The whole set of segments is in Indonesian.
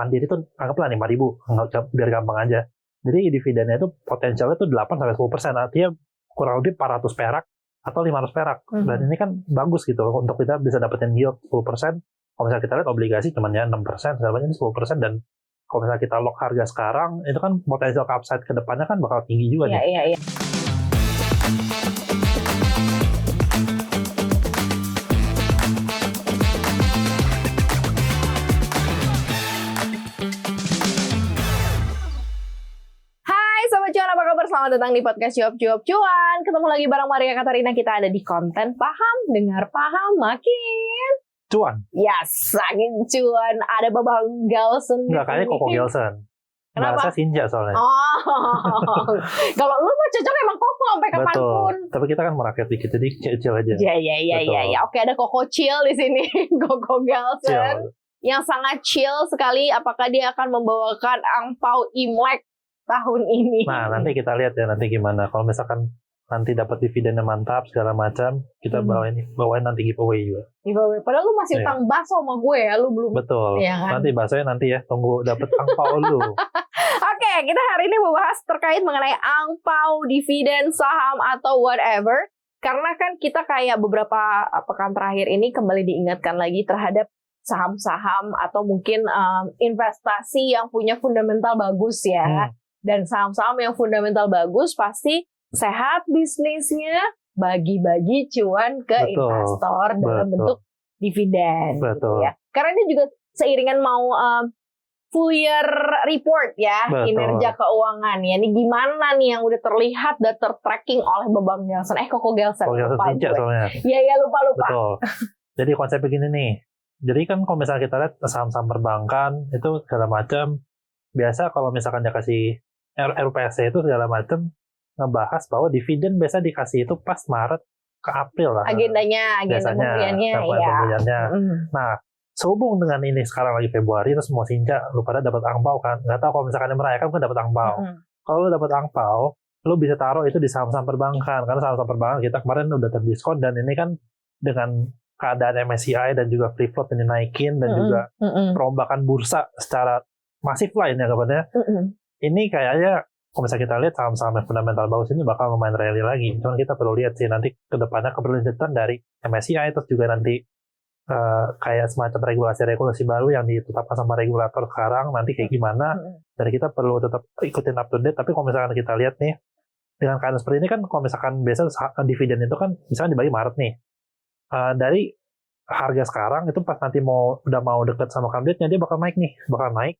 Mandiri tuh anggaplah 5.000, biar gampang aja. Jadi dividennya itu potensialnya tuh 8-10%, artinya kurang lebih 400 perak atau 500 perak. Dan ini kan bagus gitu untuk kita bisa dapetin yield 10%. Kalau misalnya kita lihat obligasi cuma ya 6%, sebenarnya 10%, dan kalau misalnya kita lock harga sekarang, itu kan potensial upside ke depannya kan bakal tinggi juga nih. Iya. Hai Sobat Cuan, apa kabar? Selamat datang di podcast Cuap Cuan. Ketemu lagi bareng Maria Katarina, kita ada di konten Paham, Dengar Paham, Makin Cuan? Yes, makin cuan. Ada Babang Gelson. Nggak, kayaknya Koko Gelson. Kenapa? Bahasa Sinja soalnya. Oh, kalau lu mah cocok emang Koko sampai kapanpun. Tapi kita kan merakyat dikit, jadi kecil aja. Iya. Oke, ada Koko Chill di sini. Koko Gelson yang sangat chill sekali. Apakah dia akan membawakan angpau Imlek tahun ini? Nah, nanti kita lihat ya nanti gimana. Kalau misalkan nanti dapat dividennya mantap segala macam, kita bawain nanti giveaway juga. Giveaway. Padahal lu masih utang bakso sama gue ya, lu belum. Betul. Ya kan? Nanti bahasanya nanti ya, tunggu dapat angpau lu. Oke, kita hari ini membahas terkait mengenai angpau, dividen, saham atau whatever. Karena kan kita kayak beberapa pekan terakhir ini kembali diingatkan lagi terhadap saham-saham atau mungkin investasi yang punya fundamental bagus ya. Dan saham-saham yang fundamental bagus pasti sehat bisnisnya, bagi-bagi cuan ke investor dalam bentuk dividen. Gitu ya. Karena ini juga seiringan mau full year report ya, kinerja keuangan ya. Ini gimana nih yang udah terlihat dan tertracking oleh Babang Gelson? Koko Gelson. Lupa soalnya. Iya, lupa. Betul. Jadi konsep begini nih. Jadi kan kalau misalnya kita lihat saham-saham perbankan itu segala macam, biasa kalau misalkan dia kasih RPC itu segala macam, ngebahas bahwa dividen biasa dikasih itu pas Maret ke April lah. Agenda pemberiannya. Nah, sehubung dengan ini sekarang lagi Februari, terus mau Sinja, lu pada dapat angpau kan? Nggak tahu kalau misalkan merayakan kan dapat angpau. Kalau lu dapat angpau, lu bisa taruh itu di saham-saham perbankan. Karena saham-saham perbankan kita kemarin udah terdiskon, dan ini kan dengan keadaan MSCI dan juga free float yang dinaikin, dan juga perombakan bursa secara masif lah ini anggapannya. Ini kayaknya kalau misalnya kita lihat saham-saham yang fundamental bagus ini bakal lumayan rally lagi. Cuman kita perlu lihat sih nanti ke depannya keberlanjutan dari MSCI, terus juga nanti kayak semacam regulasi baru yang ditetapkan sama regulator sekarang nanti kayak gimana. Dan kita perlu tetap ikutin up to date. Tapi kalau misalkan kita lihat nih, dengan keadaan seperti ini kan, kalau misalkan biasa dividen itu kan misalnya dibagi Maret nih, dari harga sekarang itu pas nanti udah mau deket sama come date-nya, dia bakal naik.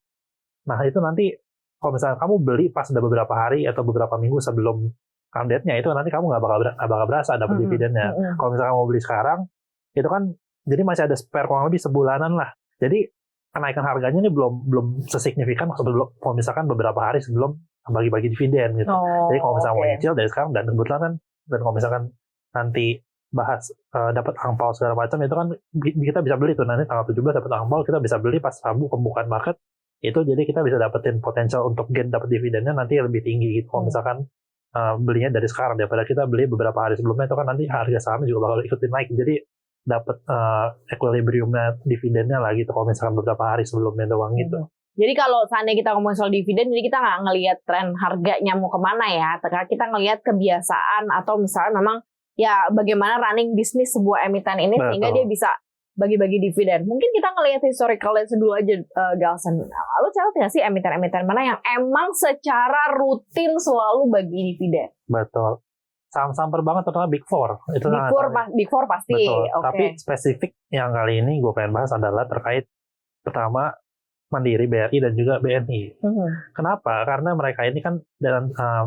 Nah itu nanti kalau misalnya kamu beli pas udah beberapa hari atau beberapa minggu sebelum come date-nya, itu nanti kamu nggak bakal berasa dapat dividennya. Kalau misalnya kamu beli sekarang, itu kan jadi masih ada spare kurang lebih sebulanan lah. Jadi kenaikan harganya ini belum sesignifikan kalau misalkan beberapa hari sebelum bagi-bagi dividen gitu. Jadi kalau misalnya mau nyicil dari sekarang, dan kebetulan kan, dan kalau misalkan nanti bahas dapat angpau segala macam, itu kan kita bisa beli tuh nanti tanggal 17 dapat angpau, kita bisa beli pas Rabu pembukaan market. Itu jadi kita bisa dapetin potensial untuk gain dapat dividennya nanti lebih tinggi gitu. Kalau misalkan belinya dari sekarang, daripada kita beli beberapa hari sebelumnya, itu kan nanti harga sahamnya juga bakal ikutin naik. Jadi dapat equilibriumnya dividennya lagi tuh kalau misalkan beberapa hari sebelumnya doang gitu. Jadi kalau seandainya kita ngomong soal dividen, jadi kita nggak ngelihat tren harganya mau kemana ya. Kita ngelihat kebiasaan atau misalnya memang ya bagaimana running bisnis sebuah emiten ini sehingga dia bisa bagi-bagi dividen. Mungkin kita ngelihat historicalnya dulu aja, Gelson. Lalu catat nggak sih emiten-emiten mana yang emang secara rutin selalu bagi dividen? Betul. Saham-saham perbankan terutama Big Four. Big Four pasti. Betul. Tapi spesifik yang kali ini gue pengen bahas adalah terkait pertama Mandiri, BRI, dan juga BNI. Kenapa? Karena mereka ini kan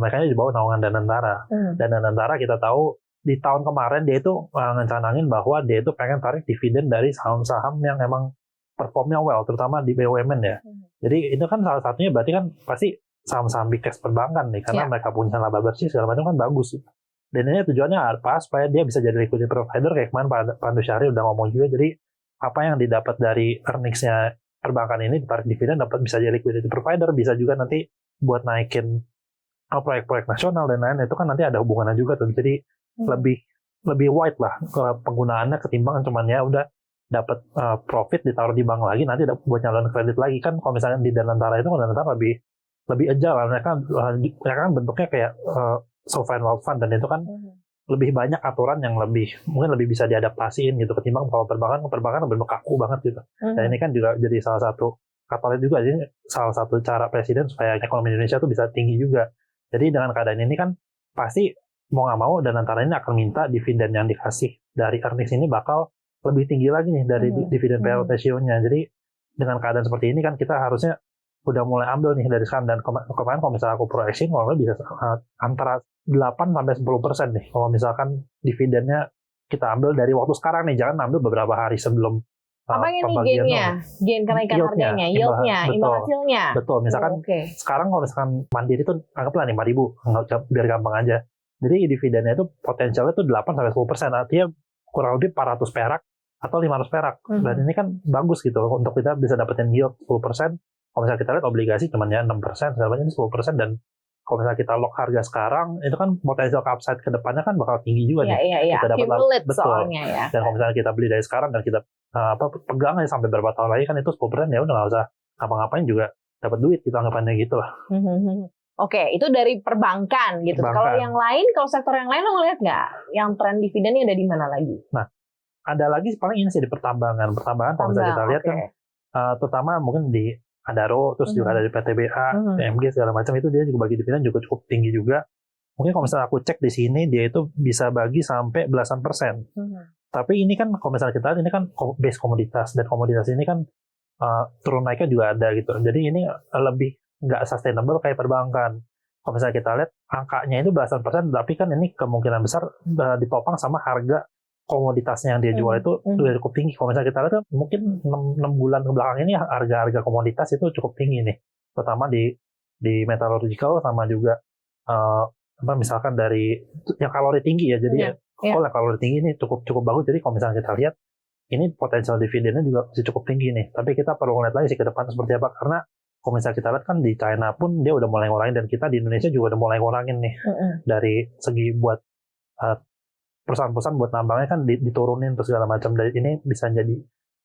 mereka ini di bawah naungan Danantara. Dan Danantara kita tahu di tahun kemarin dia itu ngecanangin bahwa dia itu pengen tarik dividen dari saham-saham yang emang performnya well, terutama di BUMN ya. Jadi itu kan salah satunya berarti kan pasti saham-saham big caps perbankan nih, karena mereka punya laba bersih segala macam kan bagus. Dan ini tujuannya apa? Supaya dia bisa jadi liquidity provider, kayak kemarin Pak Pandu Syahri udah ngomong juga. Jadi apa yang didapat dari earnings-nya perbankan ini ditarik dividen, dapat bisa jadi liquidity provider, bisa juga nanti buat naikin proyek-proyek nasional dan lain-lain. Itu kan nanti ada hubungannya juga tuh. Jadi lebih wide lah penggunaannya ketimbang cuman ya udah dapat profit ditaruh di bank lagi, nanti buat nyalurin kredit lagi. Kan kalau misalnya di Danantara itu, Danantara lebih agile lah. Mereka kan bentuknya kayak sovereign wealth fund, dan itu kan lebih banyak aturan yang mungkin lebih bisa diadaptasiin gitu ketimbang kalau perbankan benar kaku banget gitu. Dan ini kan juga jadi salah satu katalis juga, jadi salah satu cara presiden supaya ekonomi Indonesia tuh bisa tinggi juga. Jadi dengan keadaan ini kan pasti mau nggak mau dan antara ini akan minta dividen yang dikasih dari earnings ini bakal lebih tinggi lagi nih dari dividen payout ratio-nya. Jadi dengan keadaan seperti ini kan kita harusnya udah mulai ambil nih dari sekarang. Dan kemarin kalau misalnya aku proyeksi kalau bisa antara 8-10% nih kalau misalkan dividennya kita ambil dari waktu sekarang nih, jangan ambil beberapa hari sebelum apa ini gainnya? Gain kenaikan harganya, yieldnya, imbal hasilnya. Betul, misalkan sekarang kalau misalkan Mandiri itu anggaplah 5.000, biar gampang aja. Jadi dividennya itu potensialnya itu 8-10%, artinya kurang lebih 400 perak atau 500 perak. Dan ini kan bagus gitu untuk kita bisa dapetin yield 10%. Kalau misalnya kita lihat obligasi cuma ya 6%, segala macam 10%, dan kalau misalnya kita lock harga sekarang, itu kan potensial upside ke depannya kan bakal tinggi juga nih. Iya. Kita dapat betul. Soalnya, ya. Dan kalau misalnya kita beli dari sekarang dan kita pegang aja sampai berapa tahun lagi kan itu 10%, ya udah nggak usah ngapa-ngapain juga dapat duit, gitu anggapannya gitu lah. Oke, itu dari perbankan gitu. Kalau yang lain, kalau sektor yang lain lo ngeliat nggak yang tren dividennya ada di mana lagi? Nah, ada lagi paling ini sih di pertambangan. Pertambangan kalau misalnya kita lihat kan, terutama mungkin di Adaro, terus juga ada di PTBA, PMG segala macam, itu dia juga bagi dividen juga cukup tinggi juga. Mungkin kalau misalnya aku cek di sini, dia itu bisa bagi sampai belasan persen. Tapi ini kan kalau misalnya kita lihat, ini kan base komoditas, dan komoditas ini kan turun naiknya juga ada gitu. Jadi ini lebih nggak sustainable kayak perbankan. Kalau misalnya kita lihat angkanya itu belasan persen, tapi kan ini kemungkinan besar ditopang sama harga komoditasnya yang dia jual itu udah cukup tinggi. Kalau misalnya kita lihat mungkin 6 bulan ke belakang ini harga komoditas itu cukup tinggi nih, terutama di metallurgical sama juga misalkan dari yang kalori tinggi ya. Jadi kalau kalori tinggi ini cukup bagus. Jadi kalau misalnya kita lihat ini potensial dividennya juga masih cukup tinggi nih. Tapi kita perlu ngeliat lagi sih ke depan seperti apa, karena kalau misalnya kita lihat kan di China pun dia udah mulai ngurangin, dan kita di Indonesia juga udah mulai ngurangin nih. Dari segi buat perusahaan-perusahaan buat nambangnya kan diturunin terus segala macam. Dari ini bisa jadi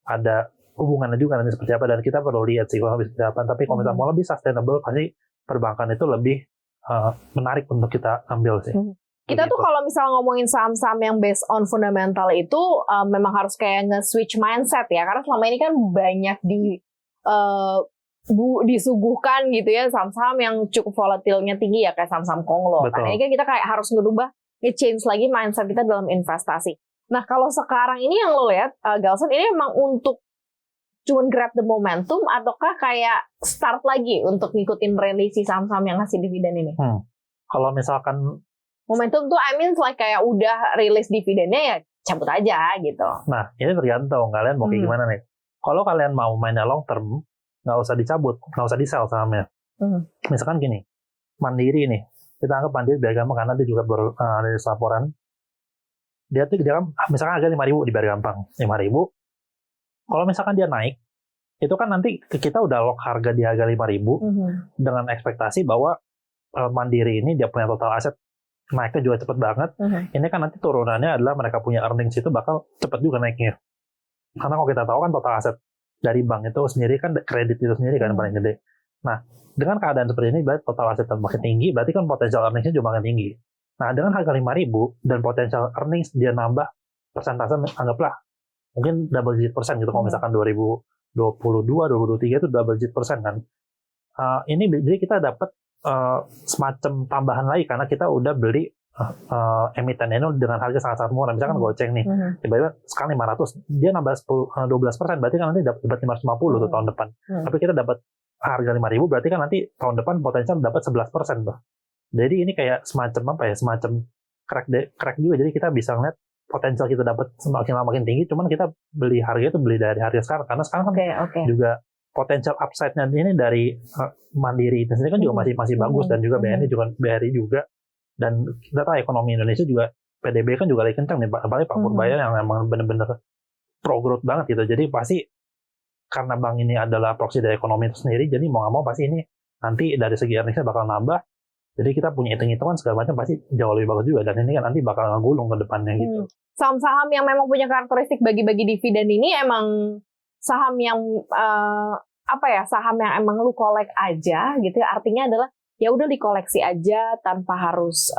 ada hubungannya juga nanti seperti apa, dan kita perlu lihat sih kalau seperti apa. Tapi kalau misalnya mau lebih sustainable, pasti perbankan itu lebih menarik untuk kita ambil sih. Kita tuh kalau misalnya ngomongin saham-saham yang based on fundamental itu memang harus kayak nge-switch mindset ya, karena selama ini kan banyak disuguhkan gitu ya saham-saham yang cukup volatilnya tinggi ya, kayak saham-saham konglo. Nah, ini kan kita kayak harus ngerubah, nge-change lagi mindset kita dalam investasi. Nah, kalau sekarang ini yang lo lihat, Galson, ini memang untuk cuman grab the momentum, ataukah kayak start lagi untuk ngikutin relasi saham-saham yang ngasih dividen ini? Kalau misalkan momentum tuh, I mean like kayak udah rilis dividennya ya cabut aja gitu. Nah, ini tergantung kalian mau kayak gimana nih. Kalau kalian mau mainnya long term, nggak usah dicabut, nggak usah di-sell sahamnya. Misalkan gini, Mandiri nih, kita anggap Mandiri biar gampang karena dia juga rilis laporan. Dia kan misalkan harga 5.000 di biar gampang, 5.000. Kalau misalkan dia naik, itu kan nanti kita udah lock harga di harga 5.000 dengan ekspektasi bahwa Mandiri ini dia punya total aset naiknya juga cepet banget. Ini kan nanti turunannya adalah mereka punya earnings itu bakal cepet juga naiknya. Karena kalau kita tahu kan total aset dari bank itu sendiri kan kredit itu sendiri kan paling gede. Nah, dengan keadaan seperti ini berarti total aset makin tinggi, berarti kan potensial earningsnya juga makin tinggi. Nah, dengan harga 5.000 dan potensial earnings dia nambah persentase, anggaplah mungkin double digit persen gitu. Kalau misalkan 2022, 2023 itu double digit persen kan. Ini jadi kita dapat semacam tambahan lagi karena kita udah beli emiten ini dengan harga sangat-sangat murah. Misalkan Goceng nih, tiba-tiba sekarang 500, dia nambah 12%, berarti kan nanti dapat 550 tuh tahun depan. Tapi kita dapat harga 5.000, berarti kan nanti tahun depan potensial dapat 11% tuh. Jadi ini kayak semacam apa ya, semacam crack juga. Jadi kita bisa ngeliat potensial kita dapat semakin lama makin tinggi, cuman kita beli harga itu beli dari harga sekarang, karena sekarang kan juga potensial upside-nya ini dari Mandiri itu sendiri kan juga masih bagus, dan juga BRI juga. Dan kita tahu ekonomi Indonesia juga, PDB kan juga lagi kencang nih, apalagi Pak Purbaya yang memang benar-benar pro-growth banget gitu. Jadi pasti karena bank ini adalah proxy dari ekonomi itu sendiri, jadi mau nggak mau pasti ini nanti dari segi earningsnya bakal nambah, Jadi kita punya hitung-hitungan segala macam pasti jauh lebih bagus juga. Dan ini kan nanti bakal ngegulung ke depannya gitu. Saham-saham yang memang punya karakteristik bagi-bagi dividen ini emang saham yang saham yang emang lu kolek aja gitu ya. Artinya adalah ya udah dikoleksi aja tanpa harus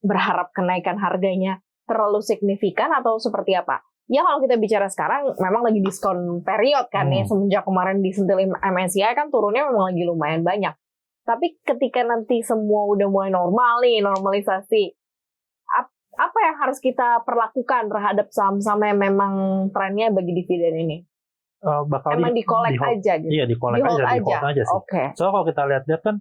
berharap kenaikan harganya terlalu signifikan atau seperti apa. Ya kalau kita bicara sekarang memang lagi diskon period kan ya, semenjak kemarin disentil MSCI kan turunnya memang lagi lumayan banyak. Tapi ketika nanti semua udah mulai normal nih, normalisasi, apa yang harus kita perlakukan terhadap saham-saham yang memang trennya bagi dividen ini? Emang di-collect aja gitu? Iya, di-collect aja sih. Okay. So kalau kita lihat-lihat kan,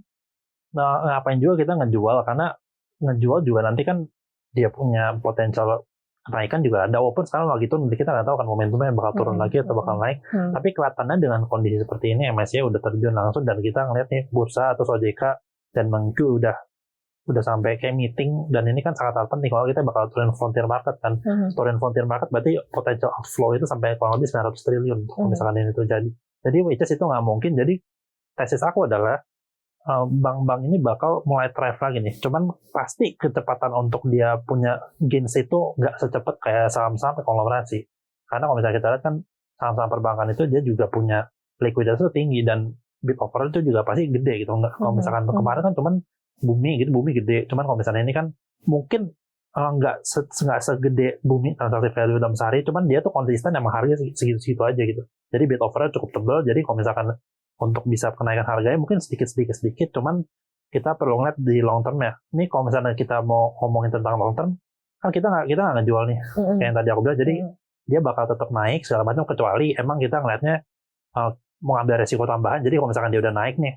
ngapain juga kita ngejual, karena ngejual juga nanti kan dia punya potensial kenaikan juga ada, walaupun sekarang lagi turun, kita nggak tahu kan momentumnya bakal turun lagi atau bakal naik. Tapi kelihatannya dengan kondisi seperti ini MSCI udah terjun langsung, dan kita ngeliat nih bursa atau OJK dan Mengku udah sampai kayak meeting, dan ini kan sangat penting kalau kita bakal turun frontier market kan. Turun frontier market berarti potential outflow itu sampai kurang lebih 900 triliun kalau misalkan ini terjadi. Jadi which is itu nggak mungkin. Jadi tesis aku adalah bank-bank ini bakal mulai thrive lagi nih. Cuman pasti kecepatan untuk dia punya gains itu nggak secepat kayak saham-saham konglomerasi. Karena kalau misalnya kita lihat kan saham-saham perbankan itu dia juga punya likuiditas itu tinggi, dan bid offer itu juga pasti gede gitu. Nggak, kalau misalkan kemarin kan cuman bumi gede. Cuman kalau misalnya ini kan mungkin nggak segede bumi transaksi value dalam sehari, cuman dia tuh konsisten emang harganya segitu aja gitu. Jadi bid offernya cukup tebal. Jadi kalau misalkan untuk bisa kenaikan harganya mungkin sedikit, cuman kita perlu ngeliat di long term ya. Ini kalau misalnya kita mau ngomongin tentang long term, kan kita nggak ngejual nih, kayak yang tadi aku bilang. Jadi dia bakal tetap naik segala macam, kecuali emang kita ngeliatnya mau ambil resiko tambahan. Jadi kalau misalkan dia udah naik nih,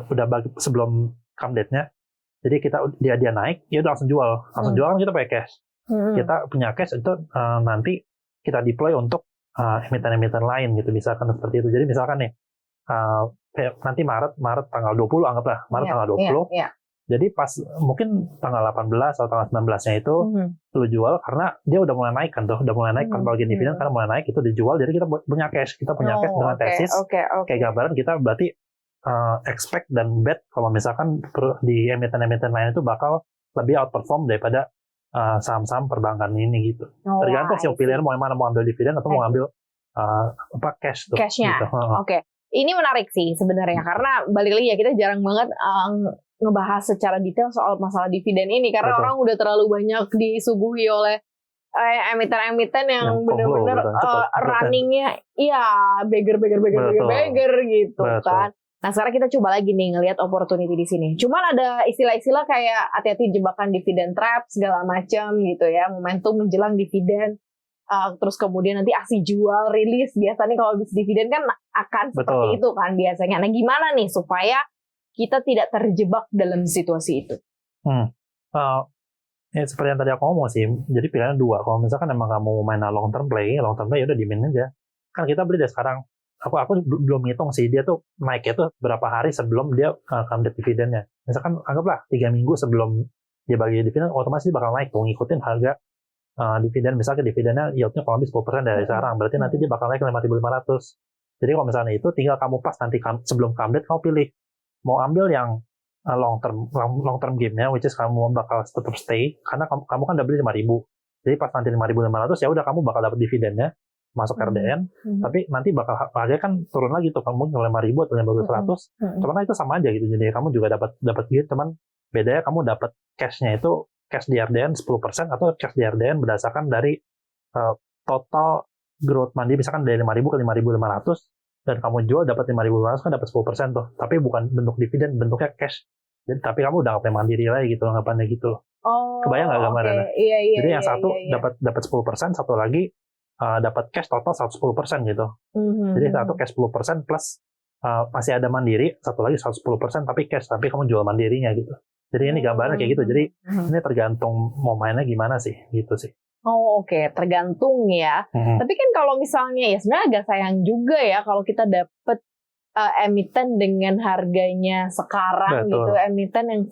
udah sebelum come date-nya, jadi dia naik, ya udah langsung jual kan kita pakai cash. Kita punya cash itu nanti kita deploy untuk emiten-emiten lain gitu, misalkan seperti itu. Jadi misalkan nih, nanti Maret tanggal 20 anggaplah, tanggal 20. Jadi pas mungkin tanggal 18 atau tanggal 19-nya itu lu jual, karena dia udah mulai naik kan tuh, udah mulai naik kan bagi dividen, karena mulai naik itu dijual. Jadi kita punya cash, dengan tesis kayak gambaran kita berarti expect dan bet kalau misalkan di emiten-emiten lain itu bakal lebih outperform daripada saham-saham perbankan ini gitu. Tergantung sih pilihan mau yang mana, mau ambil dividen atau mau ambil cash tuh. Cashnya, gitu. Oke. Ini menarik sih sebenarnya, karena balik lagi ya, kita jarang banget ngebahas secara detail soal masalah dividen ini, karena orang udah terlalu banyak disuguhi oleh emiten-emiten yang benar-benar runningnya beggar gitu. Betul. Kan. Nah sekarang kita coba lagi nih ngelihat opportunity di sini. Cuman ada istilah-istilah kayak hati-hati jebakan dividen trap segala macam gitu ya, momentum menjelang dividen. Terus kemudian nanti aksi jual rilis, biasanya kalau habis dividen kan akan seperti itu kan biasanya. Nah gimana nih supaya kita tidak terjebak dalam situasi itu? Ya seperti yang tadi aku ngomong sih, jadi pilihannya dua. Kalau misalkan emang kamu main long term play ya udah dimain aja. Kan kita beli dari sekarang. Aku belum ngitung sih dia tuh naiknya tuh berapa hari sebelum dia come dividennya. Misalkan anggaplah 3 minggu sebelum dia bagi dividen, otomatis dia bakal naik tuh ngikutin harga dividen. Misalnya dividennya yieldnya kurang lebih 10% dari sekarang, berarti nanti dia bakal naik 5.500. Jadi kalau misalnya itu tinggal kamu pas nanti sebelum come date kamu pilih mau ambil yang long term game-nya, which is kamu bakal tetap stay karena kamu kan udah beli 5.000. Jadi pas nanti 5.500 ya udah kamu bakal dapat dividennya masuk RDN, tapi nanti bakal harganya kan turun lagi tuh, kamu 5.000 atau 5.100. Cuman itu sama aja gitu. Jadi kamu juga dapat gitu, cuman bedanya kamu dapat cash-nya itu cash di RDN 10% atau cash di RDN berdasarkan dari total growth mandiri, misalkan dari 5.000 ke 5.500 dan kamu jual dapat 5.500 kan dapat 10% tuh, tapi bukan bentuk dividen, bentuknya cash. Jadi, tapi kamu udah nggak mandiri lagi gitu, anggapannya gitu loh. Kebayang nggak gambarannya? Jadi yang satu dapat 10%, satu lagi dapat cash total 110% gitu. Jadi satu cash 10% plus masih ada mandiri, satu lagi 110% tapi cash, tapi kamu jual mandirinya gitu. Jadi ini gambarnya kayak gitu. Jadi ini tergantung mau mainnya gimana sih, gitu sih. Oke. Tergantung ya. Tapi kan kalau misalnya ya sebenarnya agak sayang juga ya kalau kita dapat emiten dengan harganya sekarang. Betul. Gitu, emiten yang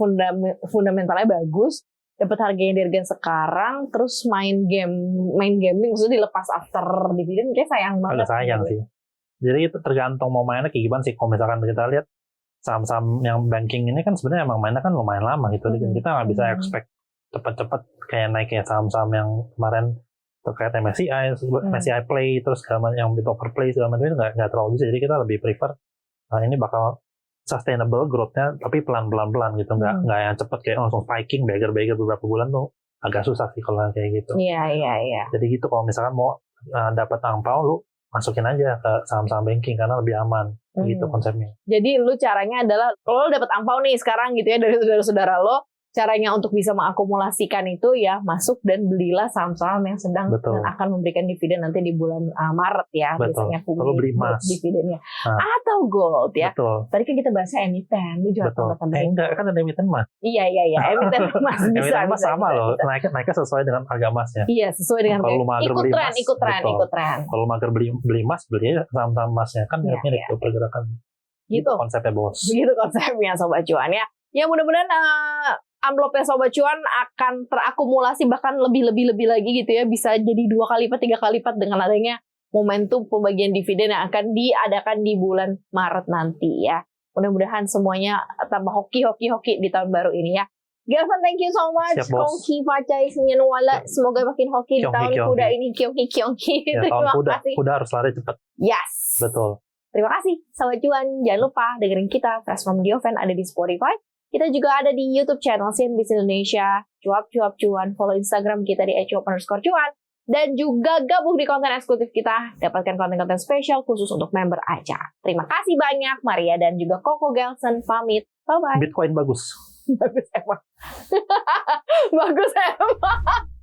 fundamentalnya bagus, dapat harganya di harga sekarang, terus main gambling, maksudnya dilepas after dividen, kayak sayang banget. Agak sayang sih. Jadi itu tergantung mau mainnya kayak gimana sih. Kalau misalkan kita lihat saham-saham yang banking ini kan sebenarnya emang mainnya kan lumayan lama gitu. Kita nggak bisa expect cepat-cepat kayak naik kayak saham-saham yang kemarin terkait MSCI Play, terus yang Bitcoin Play segala macam itu nggak terlalu bisa. Jadi kita lebih prefer ini bakal sustainable growth-nya tapi pelan-pelan gitu, nggak yang cepet kayak langsung spiking beggar beberapa bulan tuh agak susah sih kalau kayak gitu. Iya. Jadi gitu kalau misalkan mau dapat angpau, lu masukin aja ke saham-saham banking karena lebih aman gitu konsepnya. Jadi lu caranya adalah lo dapat angpau nih sekarang gitu ya dari saudara-saudara lo. Caranya untuk bisa mengakumulasikan itu ya masuk dan belilah saham-saham yang sedang dan akan memberikan dividen nanti di bulan Maret ya. Biasanya kalau beli emas dividennya atau gold ya. Tadi kan kita bahasnya emiten, lu juga enggak kan ada emiten emas. Iya emiten emas bisa. Emiten emas sama loh, naiknya sesuai dengan harga emasnya. Iya sesuai dengan kalau lu mager beli emas, ikut tren. Kalau mager beli emas, beli saham-saham emasnya kan mirip tuh pergerakan. Gitu Konsepnya bos. Begitu konsepnya Sobat Cuan ya. Ya mudah-mudahan amplopnya Sobat Cuan akan terakumulasi bahkan lebih lagi gitu ya, bisa jadi 2 kali lipat 3 kali lipat dengan adanya momentum pembagian dividen yang akan diadakan di bulan Maret nanti ya. Mudah-mudahan semuanya tambah hoki di tahun baru ini ya. Gelson, thank you so much. Kongki Facai Sinyanwala, semoga makin hoki di tahun kuda ini. Kyongki. Ya, tahun kuda harus lari cepat. Yes. Betul. Terima kasih Sobat Cuan. Jangan lupa dengerin kita Fresh from the Oven ada di Spotify. Kita juga ada di YouTube channel CNBC Indonesia, Cuap Cuan, follow Instagram kita di @cuap_cuan, dan juga gabung di konten eksklusif kita, dapatkan konten-konten spesial khusus untuk member aja. Terima kasih banyak, Maria dan juga Koko Gelson, pamit, bye-bye. Bitcoin bagus. Bagus emang. Bagus emang.